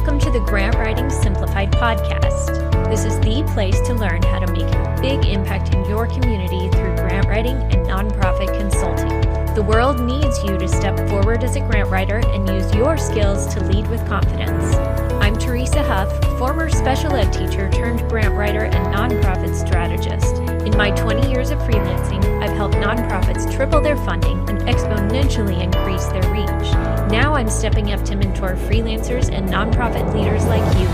Welcome to the Grant Writing Simplified podcast. This is the place to learn how to make a big impact in your community through grant writing and nonprofit consulting. The world needs you to step forward as a grant writer and use your skills to lead with confidence. I'm Teresa Huff, former special ed teacher turned grant writer and nonprofit strategist. In my 20 years of freelancing, I've helped nonprofits triple their funding and exponentially increase their reach. Now I'm stepping up to mentor freelancers and nonprofit leaders like you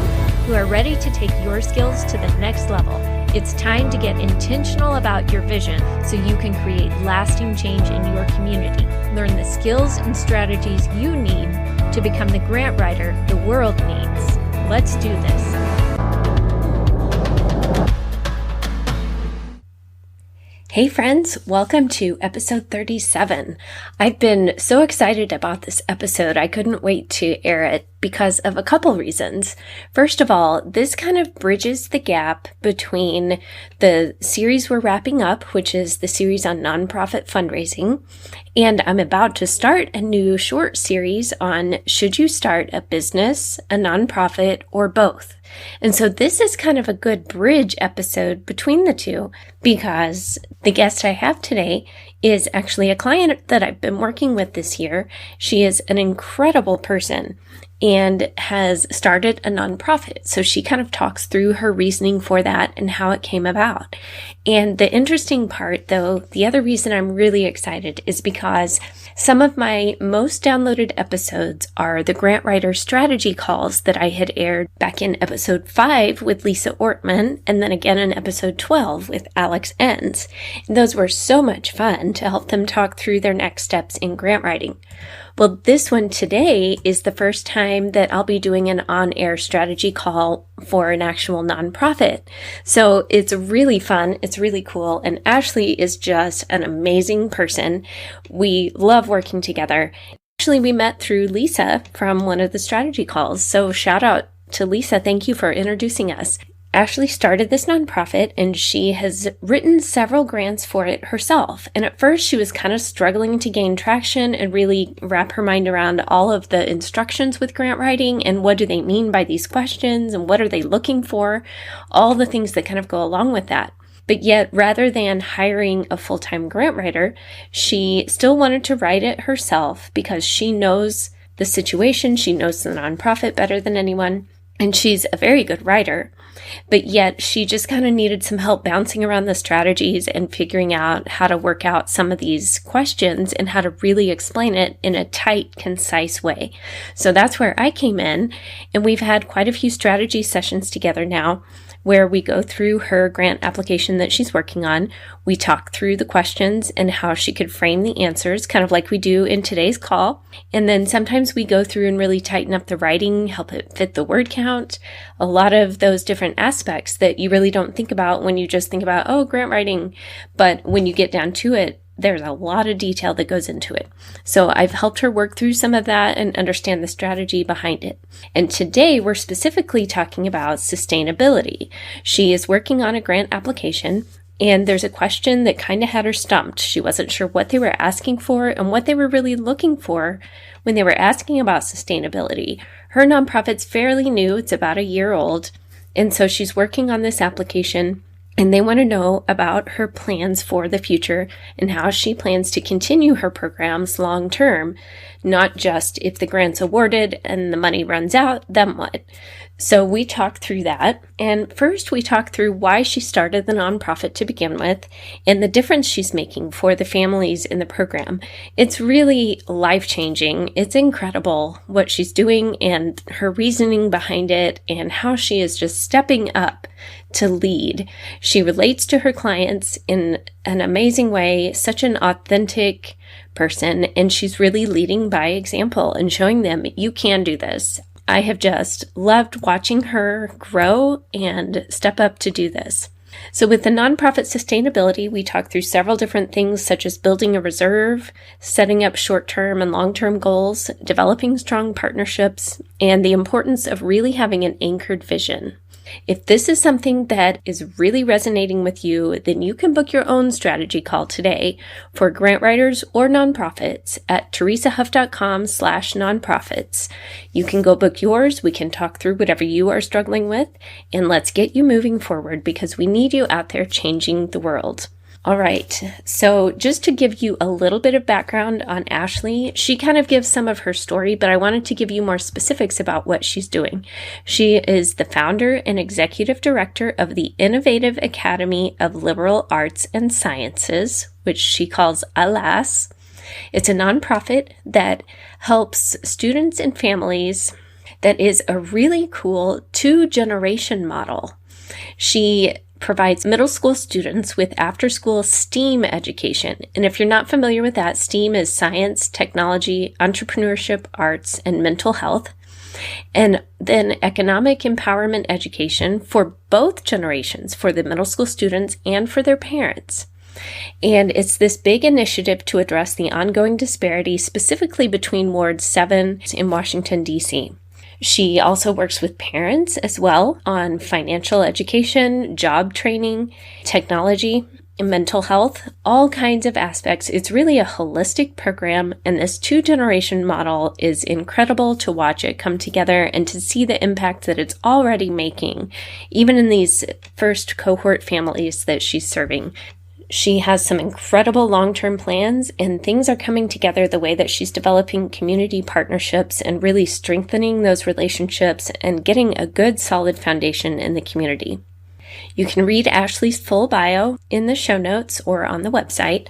who are ready to take your skills to the next level. It's time to get intentional about your vision so you can create lasting change in your community. Learn the skills and strategies you need to become the grant writer the world needs. Let's do this. Hey friends, welcome to episode 37. I've been so excited about this episode, I couldn't wait to air it because of a couple reasons. First of all, this kind of bridges the gap between the series we're wrapping up, which is the series on nonprofit fundraising, and I'm about to start a new short series on should you start a business, a nonprofit, or both. And so this is kind of a good bridge episode between the two because the guest I have today is actually a client that I've been working with this year. She is an incredible person and has started a nonprofit. So she kind of talks through her reasoning for that and how it came about. And the interesting part, though, the other reason I'm really excited is because some of my most downloaded episodes are the grant writer strategy calls that I had aired back in episode 5 with Lisa Ortman and then again in episode 12 with Alex Enns. And those were so much fun to help them talk through their next steps in grant writing. Well, this one today is the first time that I'll be doing an on-air strategy call for an actual nonprofit. So it's really fun. It's really cool. And Ashley is just an amazing person. We love working together. Actually, we met through Lisa from one of the strategy calls. So shout out to Lisa. Thank you for introducing us. Ashley started this nonprofit and she has written several grants for it herself. And at first she was kind of struggling to gain traction and really wrap her mind around all of the instructions with grant writing and what do they mean by these questions and what are they looking for, all the things that kind of go along with that. But yet, rather than hiring a full-time grant writer, she still wanted to write it herself because she knows the situation, she knows the nonprofit better than anyone, and she's a very good writer. But yet she just kind of needed some help bouncing around the strategies and figuring out how to work out some of these questions and how to really explain it in a tight, concise way. So that's where I came in, and we've had quite a few strategy sessions together now where we go through her grant application that she's working on. We talk through the questions and how she could frame the answers, kind of like we do in today's call. And then sometimes we go through and really tighten up the writing, help it fit the word count, a lot of those different aspects that you really don't think about when you just think about, oh, grant writing. But when you get down to it, there's a lot of detail that goes into it. So I've helped her work through some of that and understand the strategy behind it. And today we're specifically talking about sustainability. She is working on a grant application and there's a question that kind of had her stumped. She wasn't sure what they were asking for and what they were really looking for when they were asking about sustainability. Her nonprofit's fairly new. It's about a year old. And so she's working on this application and they want to know about her plans for the future and how she plans to continue her programs long term, not just if the grant's awarded and the money runs out, then what? So we talked through that. And first we talked through why she started the nonprofit to begin with and the difference she's making for the families in the program. It's really life-changing. It's incredible what she's doing and her reasoning behind it and how she is just stepping up to lead. She relates to her clients in an amazing way, such an authentic person, and she's really leading by example and showing them you can do this. I have just loved watching her grow and step up to do this. So with the nonprofit sustainability, we talk through several different things such as building a reserve, setting up short-term and long-term goals, developing strong partnerships, and the importance of really having an anchored vision. If this is something that is really resonating with you, then you can book your own strategy call today for grant writers or nonprofits at teresahuff.com/nonprofits. You can go book yours. We can talk through whatever you are struggling with, and let's get you moving forward because we need you out there changing the world. All right, so just to give you a little bit of background on Ashley, she kind of gives some of her story, but I wanted to give you more specifics about what she's doing. She is the founder and executive director of the Innovative Academy of Liberal Arts and Sciences, which she calls IALAS. It's a nonprofit that helps students and families that is a really cool 2-generation model. She provides middle school students with after-school STEAM education. And if you're not familiar with that, STEAM is science, technology, entrepreneurship, arts, and mental health. And then economic empowerment education for both generations, for the middle school students and for their parents. And it's this big initiative to address the ongoing disparity, specifically between Ward 7 in Washington, D.C. She also works with parents as well on financial education, job training, technology, and mental health, all kinds of aspects. It's really a holistic program, and this 2-generation model is incredible to watch it come together and to see the impact that it's already making, even in these first cohort families that she's serving. She has some incredible long-term plans, and things are coming together the way that she's developing community partnerships and really strengthening those relationships and getting a good, solid foundation in the community. You can read Ashley's full bio in the show notes or on the website.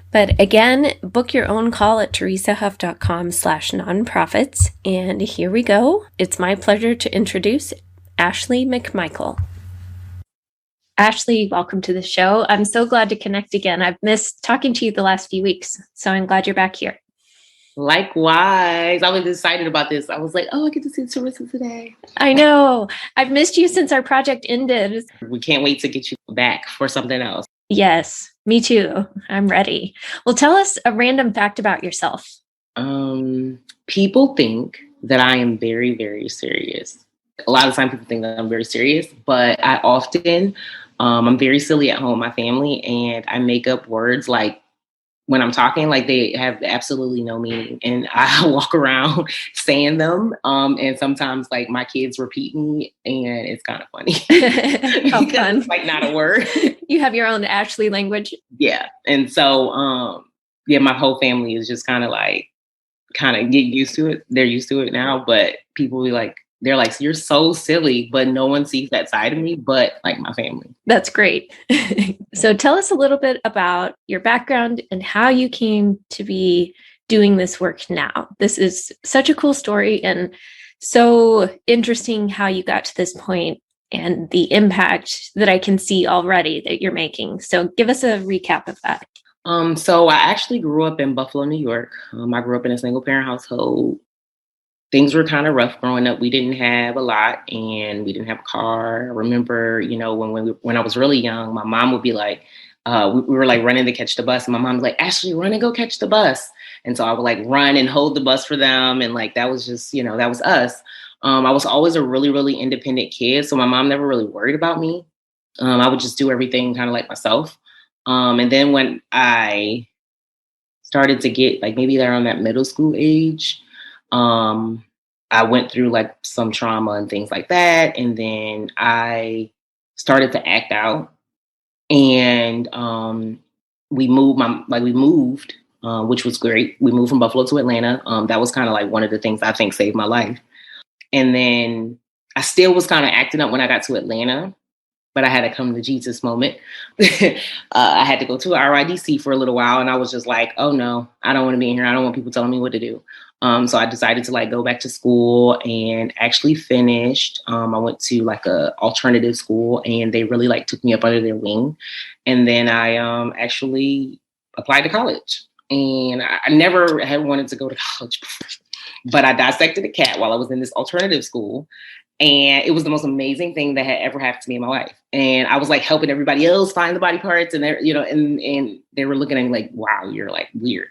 But again, book your own call at teresahuff.com/nonprofits. And here we go. It's my pleasure to introduce Ashley McMichael. Ashley, welcome to the show. I'm so glad to connect again. I've missed talking to you the last few weeks, so I'm glad you're back here. Likewise. I was excited about this. I was like, oh, I get to see Teresa today. I know. I've missed you since our project ended. We can't wait to get you back for something else. Yes, me too. I'm ready. Well, tell us a random fact about yourself. People think that I am very, very serious. A lot of times people think that I'm very serious, but I often, I'm very silly at home, my family, and I make up words like when I'm talking, like they have absolutely no meaning. And I walk around saying them. And sometimes like my kids repeat me and it's kind of funny. How fun. It's like not a word. You have your own Ashley language. Yeah. And so, my whole family is just kind of get used to it. They're used to it now, but people be like, they're like, you're so silly, but no one sees that side of me, but like my family. That's great. So tell us a little bit about your background and how you came to be doing this work now. This is such a cool story and so interesting how you got to this point and the impact that I can see already that you're making. So give us a recap of that. So I actually grew up in Buffalo, New York. I grew up in a single parent household. Things were kind of rough growing up. We didn't have a lot and we didn't have a car. I remember, when I was really young, my mom would be like, we were like running to catch the bus. And my mom was like, Ashley, run and go catch the bus. And so I would like run and hold the bus for them. And like, that was just, that was us. I was always a really, really independent kid. So my mom never really worried about me. I would just do everything kind of like myself. And then when I started to get like maybe around that middle school age, I went through like some trauma and things like that. And then I started to act out and, we moved, which was great. We moved from Buffalo to Atlanta. That was kind of like one of the things I think saved my life. And then I still was kind of acting up when I got to Atlanta, but I had a come to Jesus moment. I had to go to RIDC for a little while and I was just like, oh no, I don't want to be in here. I don't want people telling me what to do. So I decided to like go back to school and actually finished. I went to like a alternative school and they really like took me up under their wing. And then I actually applied to college and I never had wanted to go to college before, but I dissected a cat while I was in this alternative school. And it was the most amazing thing that had ever happened to me in my life. And I was like helping everybody else find the body parts and they're, and they were looking at me like, wow, you're like weird.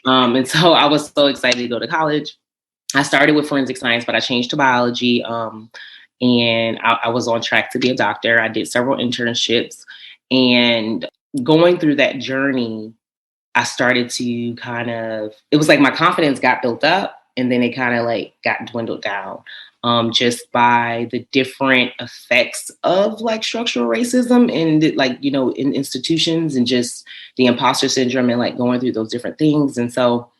And so I was so excited to go to college. I started with forensic science, but I changed to biology. and I was on track to be a doctor. I did several internships, and going through that journey, I started to it was like my confidence got built up and then it kind of like got dwindled down, just by the different effects of like structural racism and like, in institutions, and just the imposter syndrome and like going through those different things. And so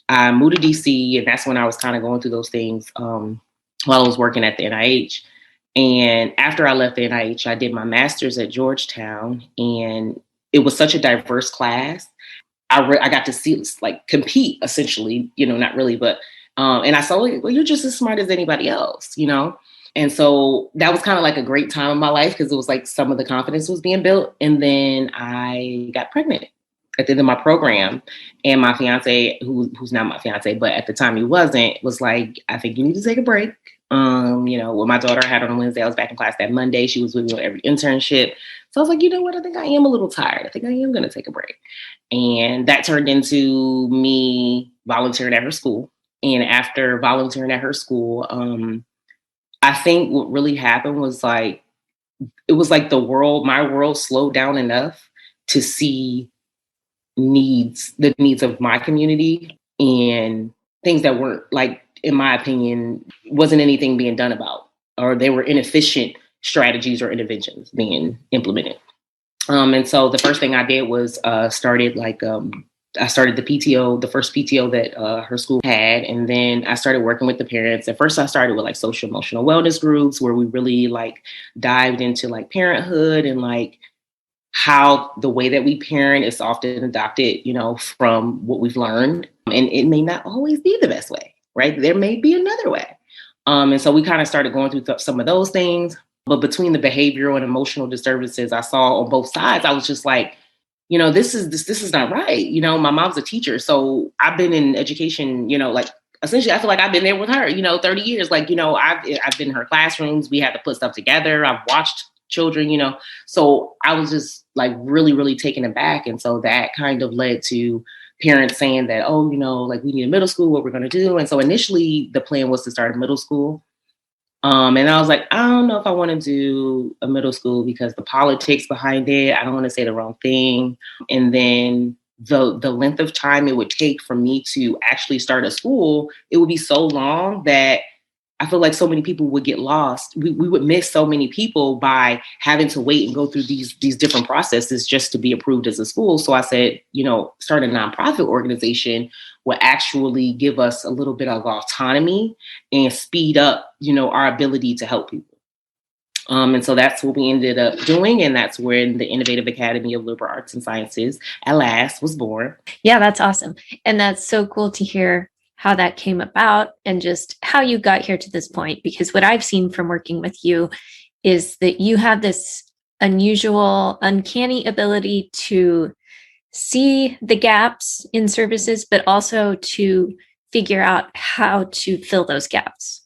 I moved to DC, and that's when I was kind of going through those things, while I was working at the NIH. And after I left the NIH, I did my master's at Georgetown, and it was such a diverse class. I got to see like compete essentially, not really, but and I saw like, well, you're just as smart as anybody else. And so that was kind of like a great time in my life because it was like some of the confidence was being built. And then I got pregnant at the end of my program, and my fiance, who's not my fiance, but at the time he wasn't, was like, I think you need to take a break. When my daughter had on Wednesday, I was back in class that Monday. She was with me on every internship. So I was like, you know what? I think I am a little tired. I think I am going to take a break. And that turned into me volunteering at her school. And after volunteering at her school, I think what really happened was like, it was like my world slowed down enough to see the needs of my community and things that weren't like, in my opinion, wasn't anything being done about, or they were inefficient strategies or interventions being implemented. And so the first thing I did was I started the PTO, the first PTO that her school had. And then I started working with the parents. At first I started with like social emotional wellness groups where we really like dived into like parenthood and like how the way that we parent is often adopted, from what we've learned. And it may not always be the best way, right? There may be another way. And so we kind of started going through some of those things. But between the behavioral and emotional disturbances I saw on both sides, I was just like, this is not right. My mom's a teacher. So I've been in education, like essentially I feel like I've been there with her, 30 years. Like, I've been in her classrooms. We had to put stuff together. I've watched children, so I was just like really, really taken aback. And so that kind of led to parents saying that, oh, like we need a middle school, what we're going to do. And so initially the plan was to start a middle school. And I was like, I don't know if I want to do a middle school because the politics behind it, I don't want to say the wrong thing. And then the length of time it would take for me to actually start a school, it would be so long that I feel like so many people would get lost. We would miss so many people by having to wait and go through these different processes just to be approved as a school. So I said, start a nonprofit organization will actually give us a little bit of autonomy and speed up, our ability to help people. And so that's what we ended up doing. And that's where the Innovative Academy of Liberal Arts and Sciences, IALAS, was born. Yeah, that's awesome. And that's so cool to hear how that came about and just how you got here to this point. Because what I've seen from working with you is that you have this unusual, uncanny ability to see the gaps in services, but also to figure out how to fill those gaps.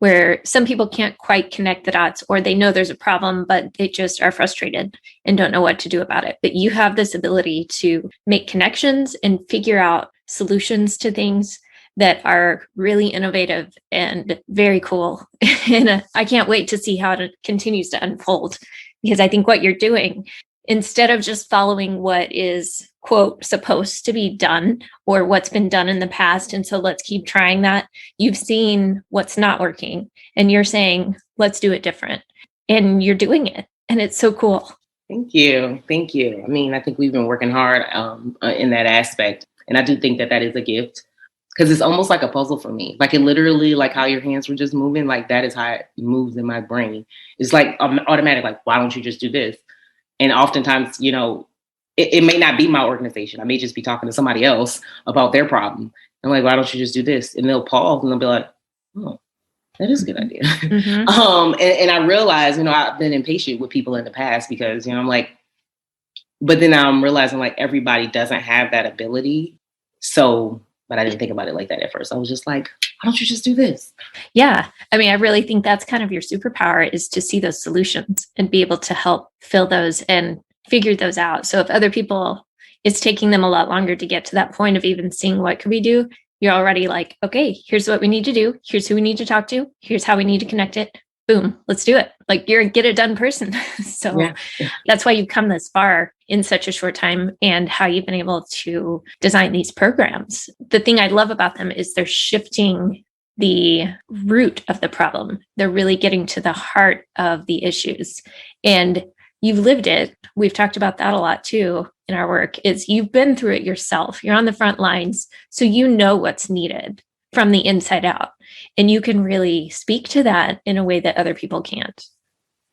Where some people can't quite connect the dots, or they know there's a problem, but they just are frustrated and don't know what to do about it. But you have this ability to make connections and figure out solutions to things that are really innovative and very cool. And I can't wait to see how it continues to unfold, because I think what you're doing, instead of just following what is, quote, supposed to be done or what's been done in the past, and so let's keep trying that, you've seen what's not working and you're saying, let's do it different. And you're doing it. And it's so cool. Thank you. Thank you. I mean, I think we've been working hard in that aspect. And I do think that is a gift. Because it's almost like a puzzle for me. Like it literally, like how your hands were just moving, like that is how it moves in my brain. It's like automatic, like, why don't you just do this? And oftentimes, it may not be my organization. I may just be talking to somebody else about their problem. I'm like, why don't you just do this? And they'll pause and they'll be like, oh, that is a good idea. Mm-hmm. And I realize, I've been impatient with people in the past because, I'm like, but then I'm realizing like everybody doesn't have that ability. So, but I didn't think about it like that at first. I was just like, why don't you just do this? Yeah. I mean, I really think that's kind of your superpower, is to see those solutions and be able to help fill those and figure those out. So if other people, it's taking them a lot longer to get to that point of even seeing what could we do, you're already like, okay, here's what we need to do. Here's who we need to talk to. Here's how we need to connect it. boom, let's do it. Like you're a get it done person. So Yeah. that's why you've come this far in such a short time and how you've been able to design these programs. The thing I love about them is they're shifting the root of the problem. They're really getting to the heart of the issues. And you've lived it. We've talked about that a lot too in our work, is you've been through it yourself. You're on the front lines. So you know what's needed from the inside out. And you can really speak to that in a way that other people can't.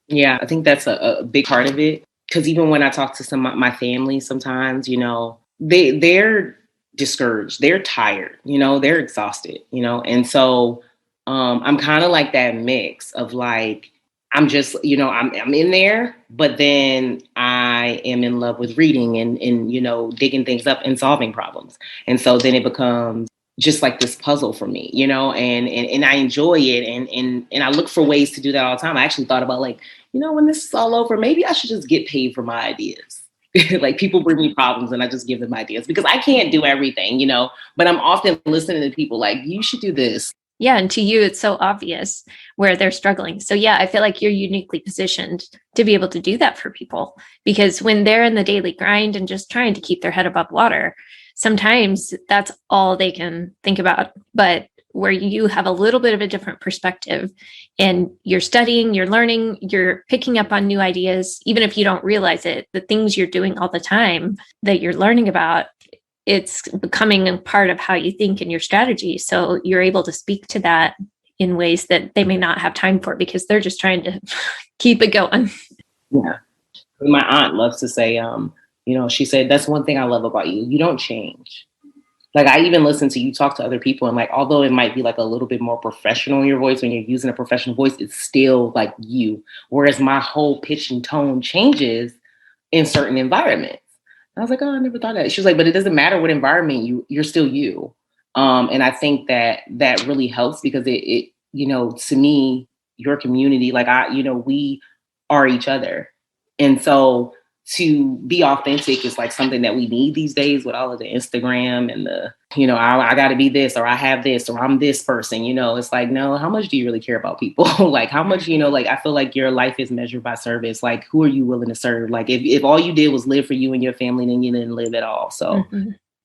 Yeah, I think that's a big part of it. Because even when I talk to some of my family, sometimes, they're discouraged, they're tired, they're exhausted, and so I'm kind of like that mix of like I'm just, I'm in there, but then I am in love with reading and digging things up and solving problems, and so then it becomes just like this puzzle for me, and I enjoy it, and I look for ways to do that all the time. I actually thought about like, when this is all over, maybe I should just get paid for my ideas. Like people bring me problems and I just give them ideas because I can't do everything, but I'm often listening to people like, you should do this. Yeah. And to you, it's so obvious where they're struggling. So yeah, I feel like you're uniquely positioned to be able to do that for people, because when they're in the daily grind and just trying to keep their head above water, sometimes that's all they can think about. But where you have a little bit of a different perspective and you're studying, you're learning, you're picking up on new ideas, even if you don't realize it, the things you're doing all the time that you're learning about, it's becoming a part of how you think in your strategy. So you're able to speak to that in ways that they may not have time for because they're just trying to keep it going. Yeah. My aunt loves to say, she said, that's one thing I love about you. You don't change. Like I even listen to you talk to other people and like, although it might be like a little bit more professional in your voice when you're using a professional voice, it's still like you. Whereas my whole pitch and tone changes in certain environments. I was like, oh, I never thought of that. She was like, but it doesn't matter what environment you're still you. And I think that really helps because it, to me, your community, like we are each other. And so to be authentic is like something that we need these days with all of the Instagram and the, I got to be this, or I have this, or I'm this person, it's like, no, how much do you really care about people? Like how much, like, I feel like your life is measured by service. Like, who are you willing to serve? Like if all you did was live for you and your family, then you didn't live at all. So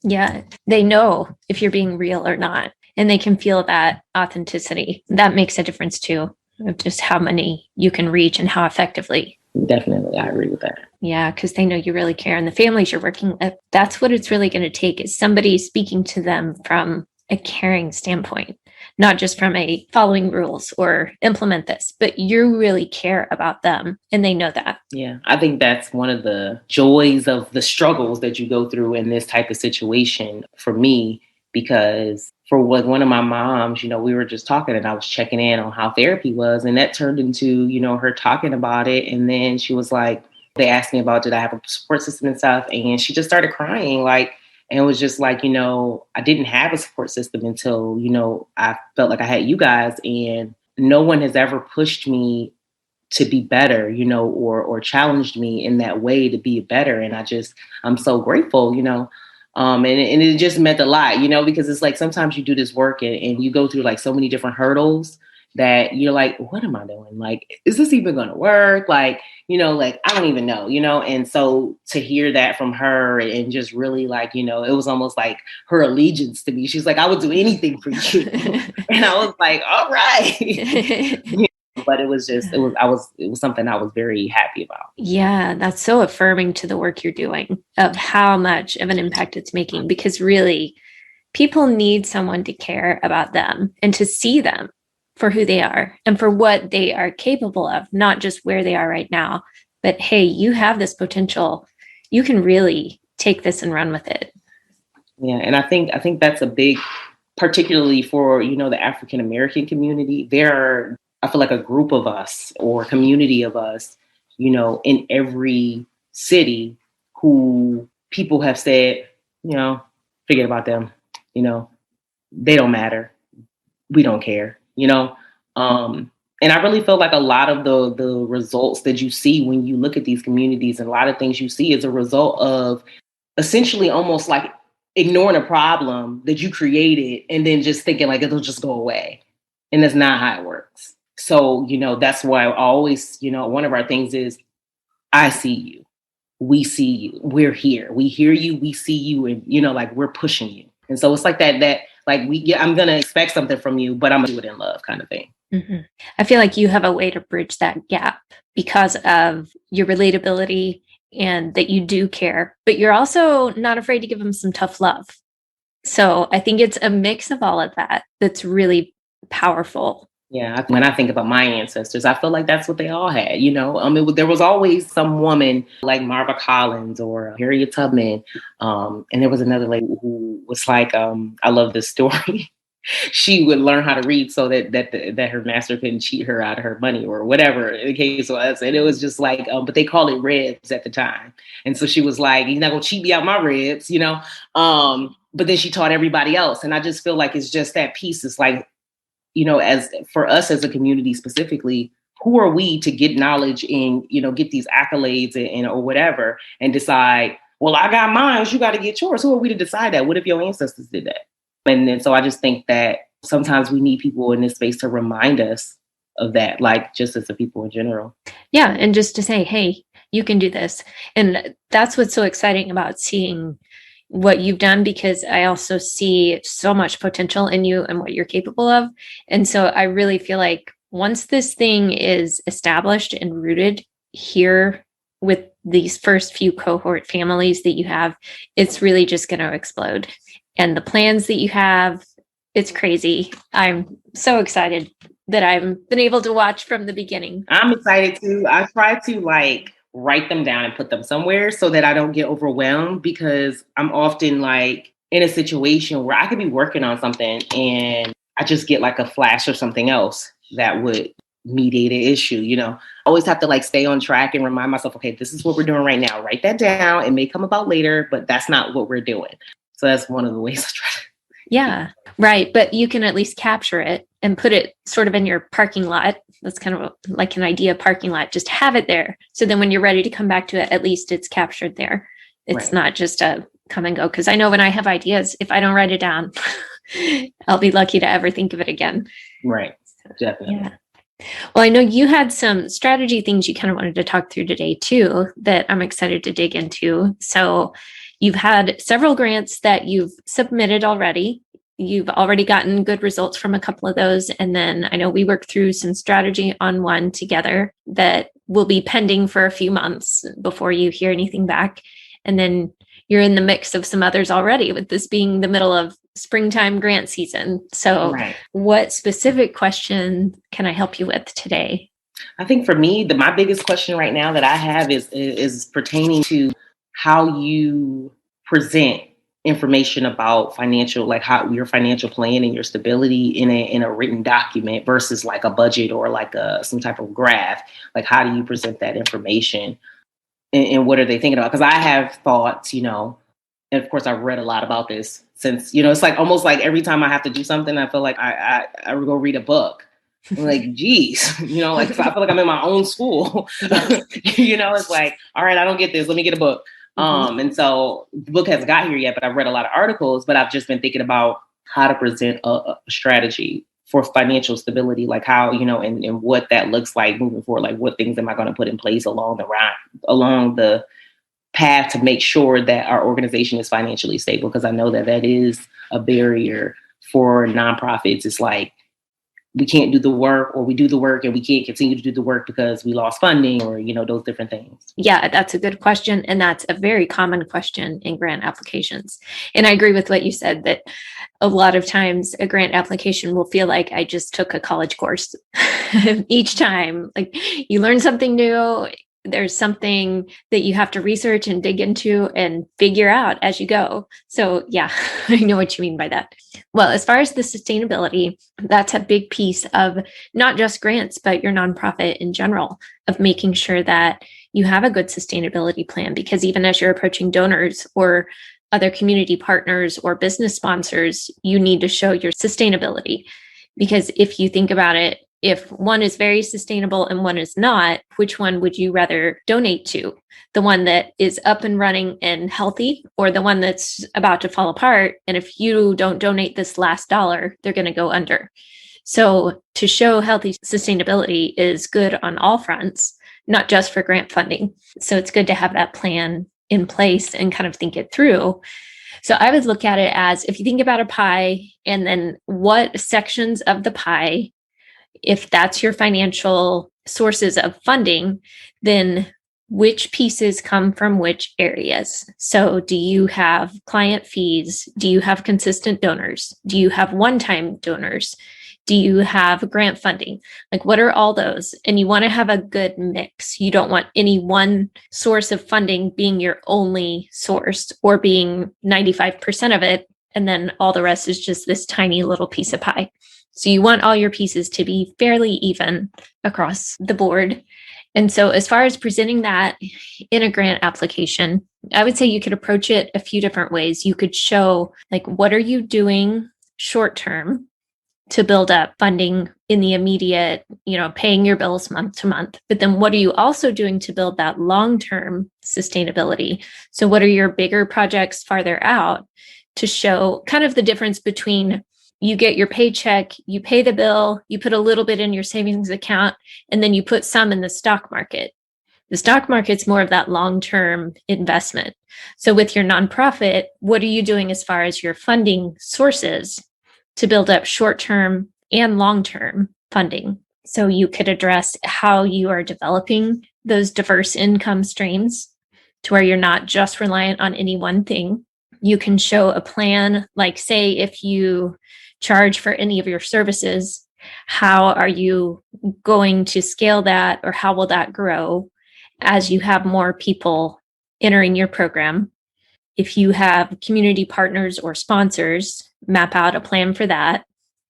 yeah, they know if you're being real or not, and they can feel that authenticity. That makes a difference too, of just how many you can reach and how effectively. Definitely. I agree with that. Yeah, because they know you really care. And the families you're working with, that's what it's really going to take, is somebody speaking to them from a caring standpoint, not just from a following rules or implement this, but you really care about them and they know that. Yeah, I think that's one of the joys of the struggles that you go through in this type of situation for me, because for one of my moms, we were just talking and I was checking in on how therapy was. And that turned into, her talking about it. And then she was like, they asked me about, did I have a support system and stuff? And she just started crying, like, and it was just like, I didn't have a support system until, I felt like I had you guys, and no one has ever pushed me to be better, or challenged me in that way to be better. And I'm so grateful, and it just meant a lot, because it's like sometimes you do this work and you go through like so many different hurdles that you're like, what am I doing? Like, is this even going to work? Like, like, I don't even know, and so to hear that from her and just really like, it was almost like her allegiance to me. She's like, I would do anything for you. And I was like, all right. But it was something I was very happy about. Yeah, that's so affirming to the work you're doing, of how much of an impact it's making, because really people need someone to care about them and to see them for who they are and for what they are capable of, not just where they are right now, but hey, you have this potential. You can really take this and run with it. Yeah, and I think that's a big, particularly for, the African American community. There are, I feel like, a group of us or community of us, in every city who people have said, forget about them, they don't matter. We don't care, and I really feel like a lot of the results that you see when you look at these communities, and a lot of things you see is a result of essentially almost like ignoring a problem that you created and then just thinking like it'll just go away. And that's not how it works. So, that's why I always, one of our things is I see you. We see you. We're here. We hear you. We see you. And, like we're pushing you. And so it's like that, like I'm going to expect something from you, but I'm going to do it in love kind of thing. Mm-hmm. I feel like you have a way to bridge that gap because of your relatability and that you do care, but you're also not afraid to give them some tough love. So I think it's a mix of all of that that's really powerful. Yeah, when I think about my ancestors, I feel like that's what they all had. There was always some woman like Marva Collins or Harriet Tubman, and there was another lady who was like, I love this story. She would learn how to read so that her master couldn't cheat her out of her money or whatever the case was. And it was just like, but they called it ribs at the time, and so she was like, "You're not gonna cheat me out my ribs." But then she taught everybody else, and I just feel like it's just that piece. It's like, as for us as a community specifically, who are we to get knowledge and, get these accolades and or whatever and decide, well, I got mine, you got to get yours. Who are we to decide that? What if your ancestors did that? And then so I just think that sometimes we need people in this space to remind us of that, like just as the people in general. Yeah. And just to say, hey, you can do this. And that's what's so exciting about seeing what you've done, because I also see so much potential in you and what you're capable of. And so I really feel like once this thing is established and rooted here with these first few cohort families that you have, it's really just going to explode. And the plans that you have, it's crazy. I'm so excited that I've been able to watch from the beginning. I'm excited too. I try to write them down and put them somewhere so that I don't get overwhelmed, because I'm often like in a situation where I could be working on something and I just get like a flash of something else that would mediate an issue. I always have to stay on track and remind myself, okay, this is what we're doing right now. Write that down. It may come about later, but that's not what we're doing. So that's one of the ways I try to. Yeah, right. But you can at least capture it and put it sort of in your parking lot. That's kind of like an idea parking lot. Just have it there. So then when you're ready to come back to it, at least it's captured there. It's right. Not just a come and go. Because I know when I have ideas, if I don't write it down, I'll be lucky to ever think of it again. Right. Definitely. Yeah. Well, I know you had some strategy things you kind of wanted to talk through today too, that I'm excited to dig into. So you've had several grants that you've submitted already. You've already gotten good results from a couple of those. And then I know we worked through some strategy on one together that will be pending for a few months before you hear anything back. And then you're in the mix of some others already, with this being the middle of springtime grant season. So right. What specific question can I help you with today? I think for me, my biggest question right now that I have is pertaining to how you present information about financial, like how your financial plan and your stability in a written document versus like a budget or like some type of graph. Like, how do you present that information, and what are they thinking about? Because I have thoughts, and of course I've read a lot about this since, it's like almost like every time I have to do something, I feel like I go read a book. I'm like, geez, I feel like I'm in my own school. It's like, all right, I don't get this. Let me get a book. And so the book hasn't got here yet, but I've read a lot of articles, but I've just been thinking about how to present a strategy for financial stability, like how, and what that looks like moving forward. Like, what things am I going to put in place along the path to make sure that our organization is financially stable? Because I know that is a barrier for nonprofits. It's like, we can't do the work, or we do the work and we can't continue to do the work because we lost funding, or, those different things. Yeah, that's a good question. And that's a very common question in grant applications. And I agree with what you said, that a lot of times a grant application will feel like I just took a college course each time. Like, you learn something new. There's something that you have to research and dig into and figure out as you go. So yeah, I know what you mean by that. Well, as far as the sustainability, that's a big piece of not just grants, but your nonprofit in general, of making sure that you have a good sustainability plan. Because even as you're approaching donors or other community partners or business sponsors, you need to show your sustainability. Because if you think about it, if one is very sustainable and one is not, which one would you rather donate to? The one that is up and running and healthy, or the one that's about to fall apart? And if you don't donate this last dollar, they're going to go under. So to show healthy sustainability is good on all fronts, not just for grant funding. So it's good to have that plan in place and kind of think it through. So I would look at it as, if you think about a pie, and then what sections of the pie, if that's your financial sources of funding, then which pieces come from which areas. So do you have client fees? Do you have consistent donors? Do you have one-time donors? Do you have grant funding? Like, what are all those? And you want to have a good mix. You don't want any one source of funding being your only source or being 95% of it, and then all the rest is just this tiny little piece of pie. So you want all your pieces to be fairly even across the board. And so as far as presenting that in a grant application, I would say you could approach it a few different ways. You could show, like, what are you doing short term to build up funding in the immediate, paying your bills month to month. But then what are you also doing to build that long-term sustainability? So what are your bigger projects farther out, to show kind of the difference between you get your paycheck, you pay the bill, you put a little bit in your savings account, and then you put some in the stock market. The stock market's more of that long-term investment. So with your nonprofit, what are you doing as far as your funding sources to build up short-term and long-term funding? So you could address how you are developing those diverse income streams to where you're not just reliant on any one thing. You can show a plan, like, say, if you charge for any of your services, how are you going to scale that, or how will that grow as you have more people entering your program? If you have community partners or sponsors, map out a plan for that.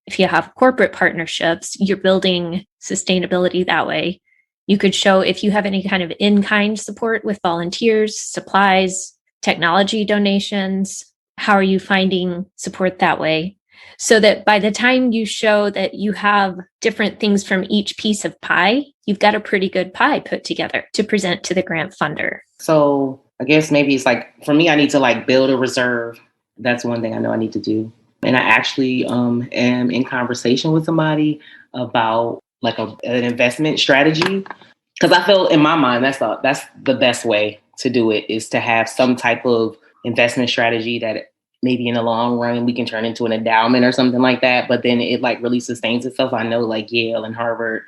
If you have corporate partnerships, you're building sustainability that way. You could show if you have any kind of in-kind support with volunteers, supplies, technology donations, how are you finding support that way? So that by the time you show that you have different things from each piece of pie, you've got a pretty good pie put together to present to the grant funder. So I guess maybe it's like, for me, I need to like build a reserve. That's one thing I know I need to do. And I actually am in conversation with somebody about like an investment strategy. Because I feel in my mind, that's the best way to do it, is to have some type of investment strategy that maybe in the long run we can turn into an endowment or something like that. But then it like really sustains itself. I know like Yale and Harvard,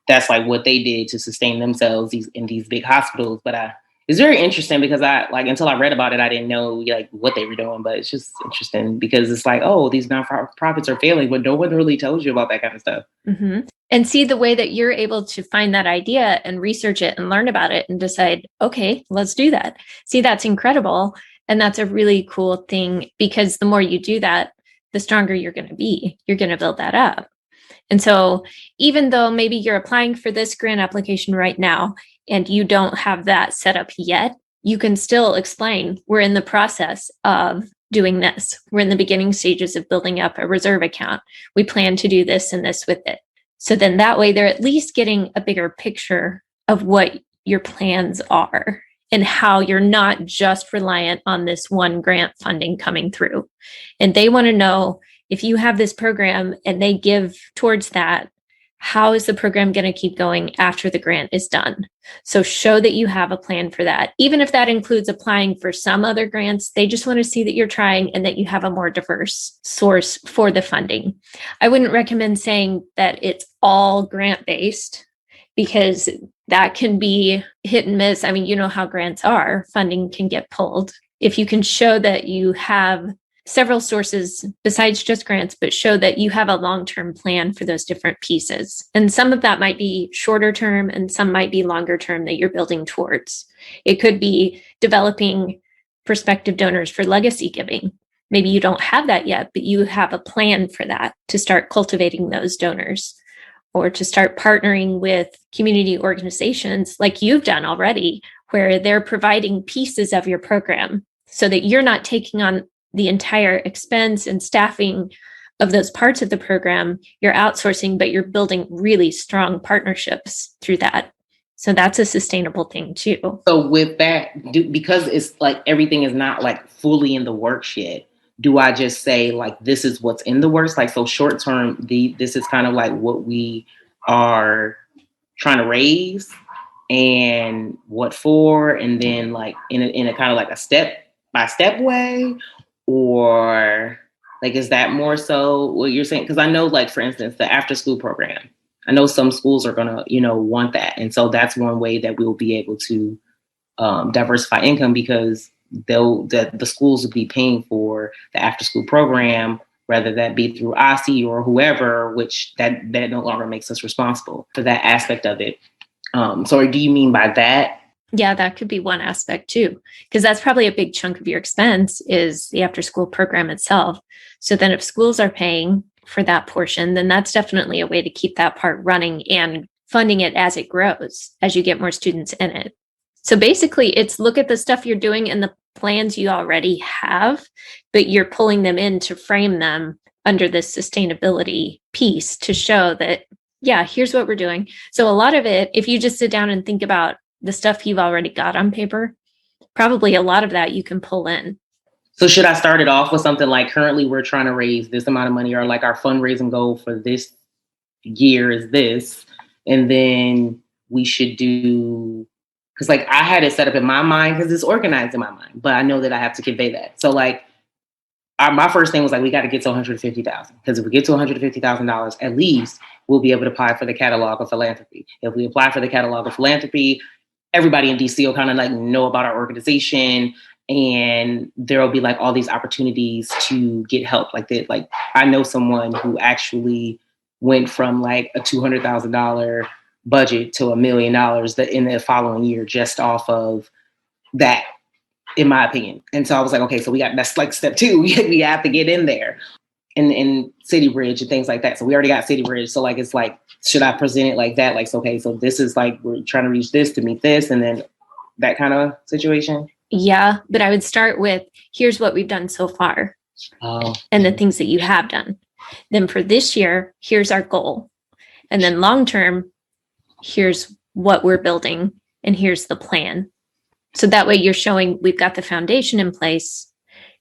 that's like what they did to sustain themselves in these big hospitals. But it's very interesting because I like, until I read about it, I didn't know like what they were doing. But it's just interesting because it's like, oh, these nonprofits are failing, but no one really tells you about that kind of stuff. Mm-hmm. And see the way that you're able to find that idea and research it and learn about it and decide, okay, let's do that. See, that's incredible. And that's a really cool thing, because the more you do that, the stronger you're going to be. You're going to build that up. And so even though maybe you're applying for this grant application right now and you don't have that set up yet, you can still explain, we're in the process of doing this. We're in the beginning stages of building up a reserve account. We plan to do this and this with it. So then that way they're at least getting a bigger picture of what your plans are and how you're not just reliant on this one grant funding coming through. And they want to know, if you have this program and they give towards that, how is the program going to keep going after the grant is done? So show that you have a plan for that. Even if that includes applying for some other grants, they just want to see that you're trying and that you have a more diverse source for the funding. I wouldn't recommend saying that it's all grant-based, because that can be hit and miss. I mean, you know how grants are. Funding can get pulled. If you can show that you have several sources besides just grants, but show that you have a long-term plan for those different pieces. And some of that might be shorter term and some might be longer term that you're building towards. It could be developing prospective donors for legacy giving. Maybe you don't have that yet, but you have a plan for that, to start cultivating those donors, or to start partnering with community organizations like you've done already, where they're providing pieces of your program so that you're not taking on the entire expense and staffing of those parts of the program. You're outsourcing, but you're building really strong partnerships through that. So that's a sustainable thing too. So with that, because it's like everything is not like fully in the works yet, do I just say like, this is what's in the works? Like, so short term, this is kind of like what we are trying to raise and what for, and then like in a kind of like a step by step way, or like, is that more so what you're saying? Because I know, like, for instance, the after school program, I know some schools are gonna, want that, and so that's one way that we'll be able to diversify income, because the schools will be paying for the after school program, whether that be through OSSI or whoever, which that no longer makes us responsible for that aspect of it. So do you mean by that? Yeah, that could be one aspect too, because that's probably a big chunk of your expense is the after school program itself. So then if schools are paying for that portion, then that's definitely a way to keep that part running and funding it as it grows, as you get more students in it. So basically it's look at the stuff you're doing and the plans you already have, but you're pulling them in to frame them under this sustainability piece to show that, yeah, here's what we're doing. So a lot of it, if you just sit down and think about the stuff you've already got on paper, probably a lot of that you can pull in. So should I start it off with something like, currently we're trying to raise this amount of money, or like our fundraising goal for this year is this, and then we should do, because like I had it set up in my mind because it's organized in my mind, but I know that I have to convey that. So like my first thing was like, we got to get to 150,000, because if we get to $150,000, at least we'll be able to apply for the catalog of philanthropy. If we apply for the catalog of philanthropy, everybody in DC will kind of like know about our organization, and there will be like all these opportunities to get help like that. Like I know someone who actually went from like a $200,000 budget to $1 million in the following year, just off of that, in my opinion. And so I was like, okay, so that's like step 2. We have to get in there, and City Bridge and things like that. So we already got City Bridge. So like, it's like, should I present it like that? Like, so, okay, so this is like, we're trying to reach this to meet this, and then that kind of situation. Yeah, but I would start with, here's what we've done so far. And the things that you have done. Then for this year, here's our goal. And then long term, here's what we're building, and here's the plan. So that way you're showing we've got the foundation in place.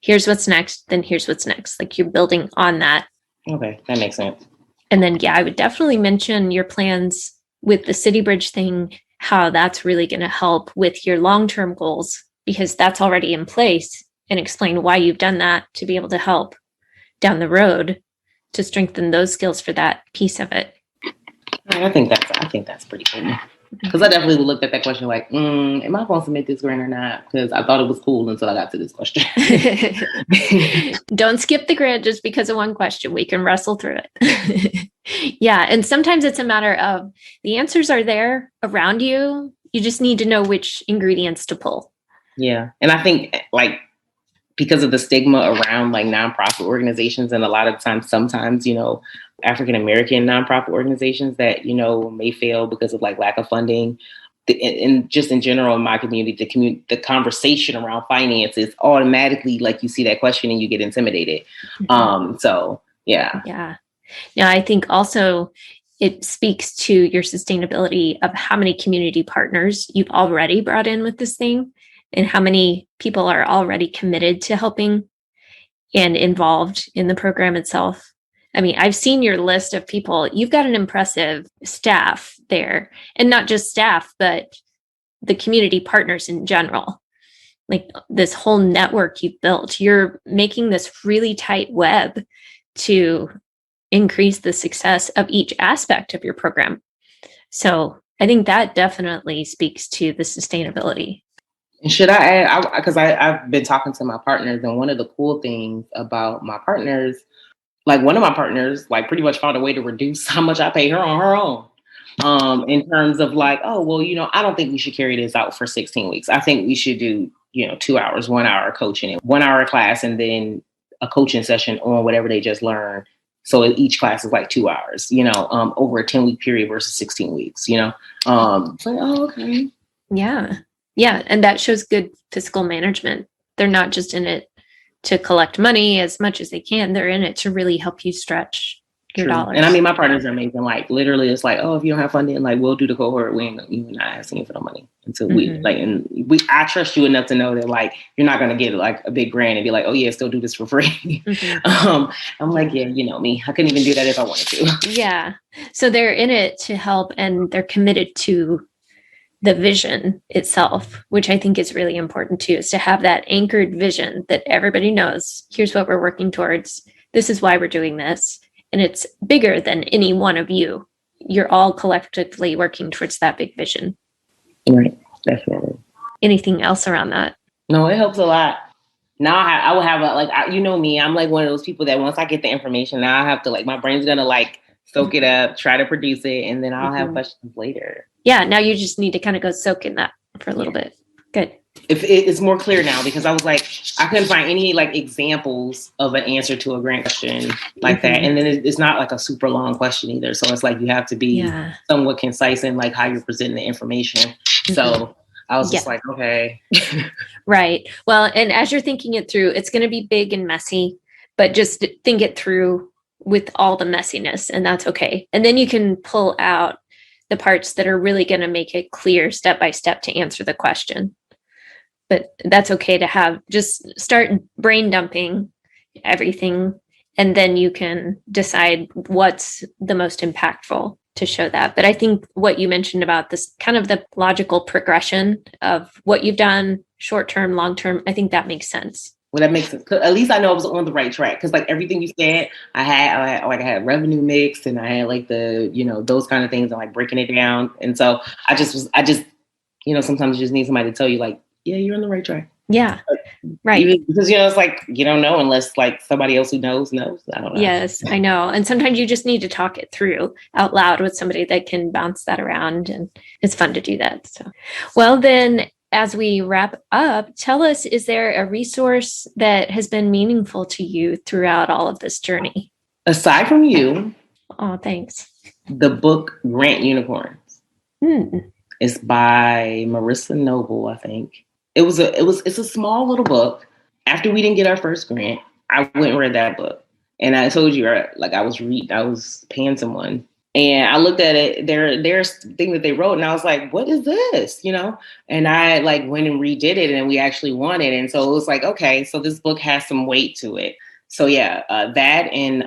Here's what's next, then here's what's next. Like you're building on that. Okay, that makes sense. And then, yeah, I would definitely mention your plans with the City Bridge thing, how that's really going to help with your long-term goals, because that's already in place, and explain why you've done that to be able to help down the road to strengthen those skills for that piece of it. I think that's pretty cool. Because I definitely looked at that question like, am I going to submit this grant or not? Because I thought it was cool until I got to this question. Don't skip the grant just because of one question. We can wrestle through it. Yeah. And sometimes it's a matter of the answers are there around you. You just need to know which ingredients to pull. Yeah. And I think like, because of the stigma around like nonprofit organizations, and a lot of times, sometimes, African-American nonprofit organizations that, may fail because of like lack of funding, and just in general in my community, the conversation around finances automatically, like you see that question and you get intimidated. So yeah. Yeah. Now I think also it speaks to your sustainability of how many community partners you've already brought in with this thing, and how many people are already committed to helping and involved in the program itself. I mean, I've seen your list of people. You've got an impressive staff there, and not just staff, but the community partners in general. Like this whole network you've built, you're making this really tight web to increase the success of each aspect of your program. So I think that definitely speaks to the sustainability. And should I add, because I've been talking to my partners, and one of the cool things about my partners, like one of my partners, like pretty much found a way to reduce how much I pay her on her own. In terms of like, oh, well, I don't think we should carry this out for 16 weeks. I think we should do, 2 hours, 1 hour coaching, and 1 hour class, and then a coaching session on whatever they just learned. So each class is like 2 hours, over a 10-week period versus 16 weeks, It's like, oh, okay. Yeah. Yeah. And that shows good fiscal management. They're not just in it to collect money as much as they can. They're in it to really help you stretch your True. dollars. And I mean, my partners are amazing. Like literally it's like, oh, if you don't have funding, like we'll do the cohort. We ain't even not asking you for the money until I trust you enough to know that like, you're not going to get like a big grant and be like, oh yeah, still do this for free. I'm like, yeah, you know me, I couldn't even do that if I wanted to. Yeah. So they're in it to help and they're committed to the vision itself, which I think is really important too, is to have that anchored vision that everybody knows, here's what we're working towards. This is why we're doing this. And it's bigger than any one of you. You're all collectively working towards that big vision. Right. Definitely. Anything else around that? No, it helps a lot. Now I will have you know me, I'm like one of those people that once I get the information, now I have to like, my brain's going to like soak it up, try to produce it. And then I'll have questions later. Yeah. Now you just need to kind of go soak in that for a little bit. Good. If it's more clear now, because I was like, I couldn't find any like examples of an answer to a grant question like that. And then it's not like a super long question either. So it's like, you have to be somewhat concise in like how you're presenting the information. So I was just like, okay. Right. Well, and as you're thinking it through, it's going to be big and messy, but just think it through with all the messiness, and that's okay. And then you can pull out the parts that are really going to make it clear step by step to answer the question. But that's okay to have, just start brain dumping everything, and then you can decide what's the most impactful to show that. But I think what you mentioned about this kind of the logical progression of what you've done, short term, long term, I think that makes sense. Well, that makes sense. At least I know I was on the right track. Cause like everything you said, I had revenue mix and I had like the, you know, those kind of things and like breaking it down. And so I just, you know, sometimes you just need somebody to tell you like, yeah, you're on the right track. Yeah. Right. Because, you know, it's like, you don't know unless like somebody else who knows. I don't know. Yes, I know. And sometimes you just need to talk it through out loud with somebody that can bounce that around. And it's fun to do that. So, well, then as we wrap up, tell us, is there a resource that has been meaningful to you throughout all of this journey? Aside from you. Oh, thanks. The book Grant Unicorns. It's by Marissa Noble, I think. It's a small little book. After we didn't get our first grant, I went and read that book. And I told you, like I was paying someone. And I looked at it, their thing that they wrote, and I was like, what is this? You know? And I like went and redid it and we actually won it. And so it was like, okay, so this book has some weight to it. So yeah, that and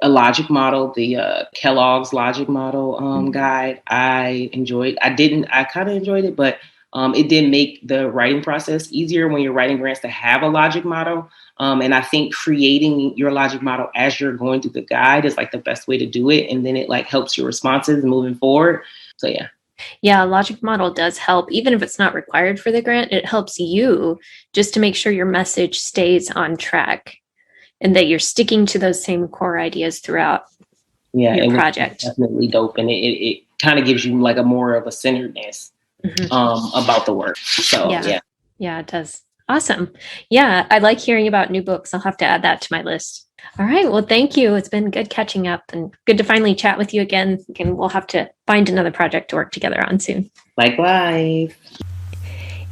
a logic model, the Kellogg's logic model guide, I enjoyed. I kind of enjoyed it, but it did make the writing process easier when you're writing grants to have a logic model. And I think creating your logic model as you're going through the guide is like the best way to do it. And then it like helps your responses moving forward. So yeah. Yeah, logic model does help. Even if it's not required for the grant, it helps you just to make sure your message stays on track and that you're sticking to those same core ideas throughout your project. Definitely dope. And it kind of gives you like a more of a centeredness about the work. So yeah, it does. Awesome. Yeah, I like hearing about new books. I'll have to add that to my list. All right. Well, thank you. It's been good catching up and good to finally chat with you again. And we'll have to find another project to work together on soon. Likewise.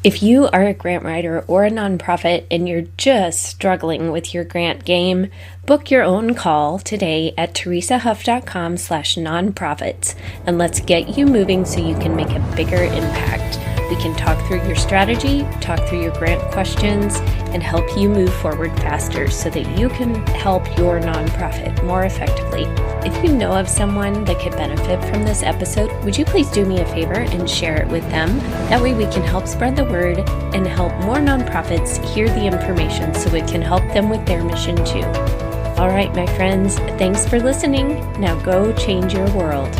If you are a grant writer or a nonprofit and you're just struggling with your grant game, book your own call today at teresahuff.com/nonprofits and let's get you moving so you can make a bigger impact. We can talk through your strategy, talk through your grant questions, and help you move forward faster so that you can help your nonprofit more effectively. If you know of someone that could benefit from this episode, would you please do me a favor and share it with them? That way we can help spread the word and help more nonprofits hear the information so it can help them with their mission too. All right, my friends, thanks for listening. Now go change your world.